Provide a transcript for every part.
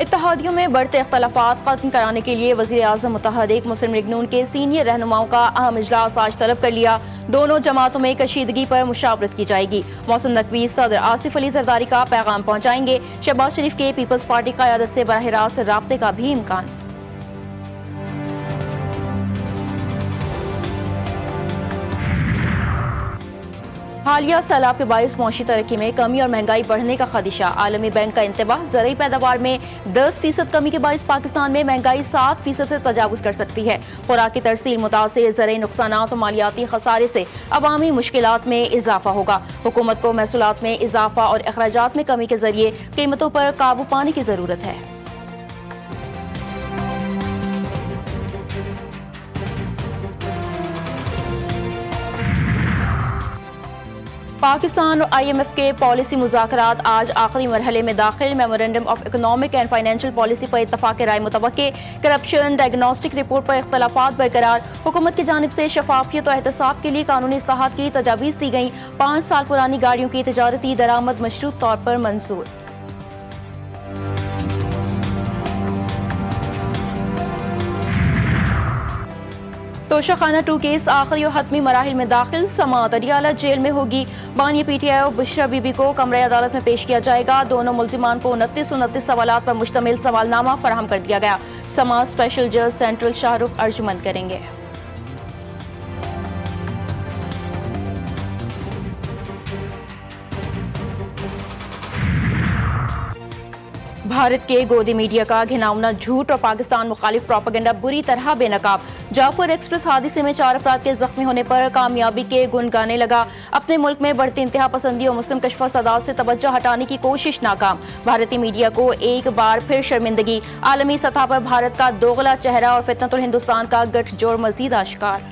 اتحادیوں میں بڑھتے اختلافات ختم کرانے کے لیے وزیر اعظم متحرک مسلم لیگ نون کے سینئر رہنماؤں کا اہم اجلاس آج طلب کر لیا۔ دونوں جماعتوں میں کشیدگی پر مشاورت کی جائے گی۔ محسن نقوی صدر آصف علی زرداری کا پیغام پہنچائیں گے۔ شہباز شریف کے پیپلز پارٹی قیادت سے براہ راست رابطے کا بھی امکان۔ حالیہ سیلاب کے باعث معاشی ترقی میں کمی اور مہنگائی بڑھنے کا خدشہ۔ عالمی بینک کا انتباہ، زرعی پیداوار میں 10% کمی کے باعث پاکستان میں مہنگائی 7% سے تجاوز کر سکتی ہے۔ خوراک کی ترسیل متاثر، زرعی نقصانات اور مالیاتی خسارے سے عوامی مشکلات میں اضافہ ہوگا۔ حکومت کو محصولات میں اضافہ اور اخراجات میں کمی کے ذریعے قیمتوں پر قابو پانے کی ضرورت ہے۔ پاکستان اور آئی ایم ایف کے پالیسی مذاکرات آج آخری مرحلے میں داخل۔ Memorandum of economic and financial policy پر اتفاق رائے متوقع۔ کرپشن ڈائگنوسٹک رپورٹ پر اختلافات برقرار۔ حکومت کی جانب سے شفافیت اور احتساب کے لیے قانونی اصلاحات کی تجاویز دی گئیں۔ 5 سال پرانی گاڑیوں کی تجارتی درآمد مشروط طور پر منظور۔ توشہ خانہ 2 کیس آخری اور حتمی مراحل میں داخل۔ سماعت اڈیالہ جیل میں ہوگی۔ بانی پی ٹی آئی اور بشرا بی بی کو کمرہ عدالت میں پیش کیا جائے گا۔ دونوں ملزمان کو 29 سوالات پر مشتمل سوال نامہ فراہم کر دیا گیا۔ سماعت اسپیشل جج سینٹرل شاہ رخ ارجمند کریں گے۔ بھارت کے گودی میڈیا کا گھناؤنا جھوٹ اور پاکستان مخالف پروپیگنڈا بری طرح بے نقاب۔ جعفر ایکسپریس حادثے میں 4 افراد کے زخمی ہونے پر کامیابی کے گن گانے لگا۔ اپنے ملک میں بڑھتی انتہا پسندی اور مسلم کشف فسادات سے توجہ ہٹانے کی کوشش ناکام۔ بھارتی میڈیا کو ایک بار پھر شرمندگی۔ عالمی سطح پر بھارت کا دوغلا چہرہ اور فتنۃ الہندوستان کا گٹھ جوڑ مزید آشکار۔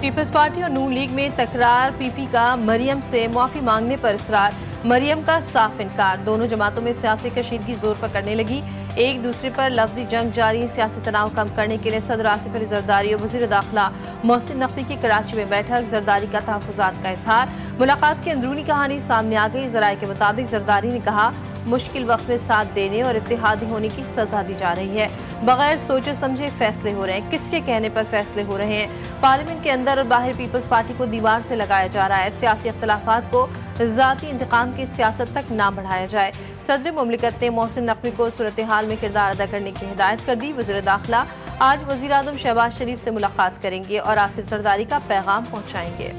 پیپلز پارٹی اور نون لیگ میں تکرار۔ پی پی کا مریم سے معافی مانگنے پر اصرار، مریم کا صاف انکار۔ دونوں جماعتوں میں سیاسی کشیدگی زور پکڑنے لگی۔ ایک دوسرے پر لفظی جنگ جاری۔ سیاسی تناؤ کم کرنے کے لیے صدر آصف علی زرداری اور وزیر داخلہ محسن نقوی کی کراچی میں بیٹھک۔ زرداری کا تحفظات کا اظہار۔ ملاقات کی اندرونی کہانی سامنے آ گئی۔ ذرائع کے مطابق زرداری نے کہا مشکل وقت میں ساتھ دینے اور اتحادی ہونے کی سزا دی جا رہی ہے۔ بغیر سوچے سمجھے فیصلے ہو رہے ہیں۔ کس کے کہنے پر فیصلے ہو رہے ہیں؟ پارلیمنٹ کے اندر اور باہر پیپلز پارٹی کو دیوار سے لگایا جا رہا ہے۔ سیاسی اختلافات کو ذاتی انتقام کی سیاست تک نہ بڑھایا جائے۔ صدر مملکت نے محسن نقوی کو صورتحال میں کردار ادا کرنے کی ہدایت کر دی۔ وزیر داخلہ آج وزیر اعظم شہباز شریف سے ملاقات کریں گے اور آصف زرداری کا پیغام پہنچائیں گے۔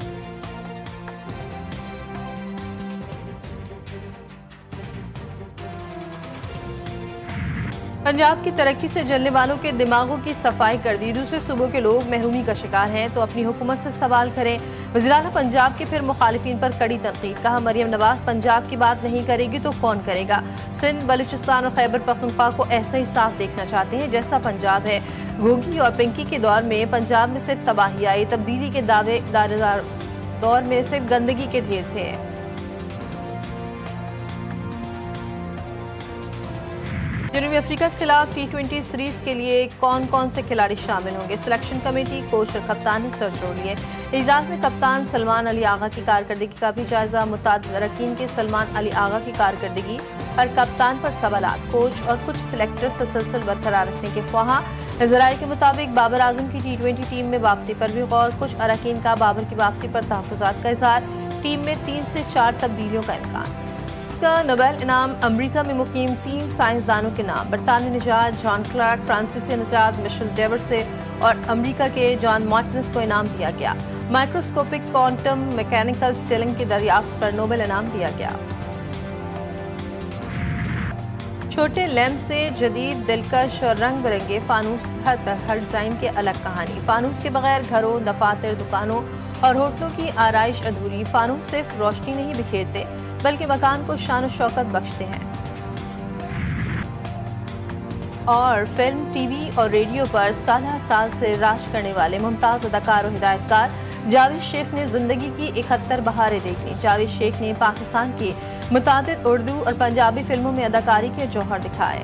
پنجاب کی ترقی سے جلنے والوں کے دماغوں کی صفائی کر دی۔ دوسرے صوبوں کے لوگ محرومی کا شکار ہیں تو اپنی حکومت سے سوال کریں۔ وزیر اعلیٰ پنجاب کے پھر مخالفین پر کڑی تنقید۔ کہا مریم نواز پنجاب کی بات نہیں کرے گی تو کون کرے گا؟ سندھ، بلوچستان اور خیبر پختونخوا کو ایسا ہی صاف دیکھنا چاہتے ہیں جیسا پنجاب ہے۔ گھوگی اور پنکی کے دور میں پنجاب میں صرف تباہی آئی۔ تبدیلی کے دور میں صرف گندگی کے ڈھیر تھے۔ جنوبی افریقہ کے خلاف T20 سیریز کے لیے کون کون سے کھلاڑی شامل ہوں گے؟ سلیکشن کمیٹی، کوچ اور کپتان نے سر جوڑ لیے۔ اجلاس میں کپتان سلمان علی آغا کی کارکردگی کا بھی جائزہ۔ متعدد اراکین کے سلمان علی آغا کی کارکردگی اور کپتان پر سوالات۔ کوچ اور کچھ سلیکٹرز تسلسل برقرار رکھنے کے خواہاں۔ ذرائع کے مطابق بابر اعظم کی T20 ٹیم میں واپسی پر بھی غور۔ کچھ اراکین کا بابر کی واپسی پر تحفظات کا اظہار۔ ٹیم میں 3 سے 4 تبدیلیوں کا امکان۔ نوبل انعام امریکہ میں مقیم 3 سائنسدانوں کے نام۔ برطانوی نژاد جان کلارک، فرانسیسی نژاد مشل ڈیورسے اور امریکہ کے جان مارٹنس کو انعام دیا گیا۔ مائکروسکوپک کوانٹم میکینیکل ٹیلنگ کی دریافت پر نوبل انعام دیا گیا۔ چھوٹے لیمپ سے جدید دلکش اور رنگ برنگے فانوس، ہر ڈیزائن کے الگ کہانی۔ فانوس کے بغیر گھروں، دفاتر، دکانوں اور ہوٹلوں کی آرائش ادھوری۔ فانوس صرف روشنی نہیں بکھیرتے بلکہ مکان کو شان و شوکت بخشتے ہیں۔ اور فلم، ٹی وی اور ریڈیو پر سالہ سال سے راج کرنے والے ممتاز اداکار و ہدایت کار جاوید شیخ نے زندگی کی 71 بہاریں دیکھ لیں۔ جاوید شیخ نے پاکستان کی متعدد اردو اور پنجابی فلموں میں اداکاری کے جوہر دکھائے۔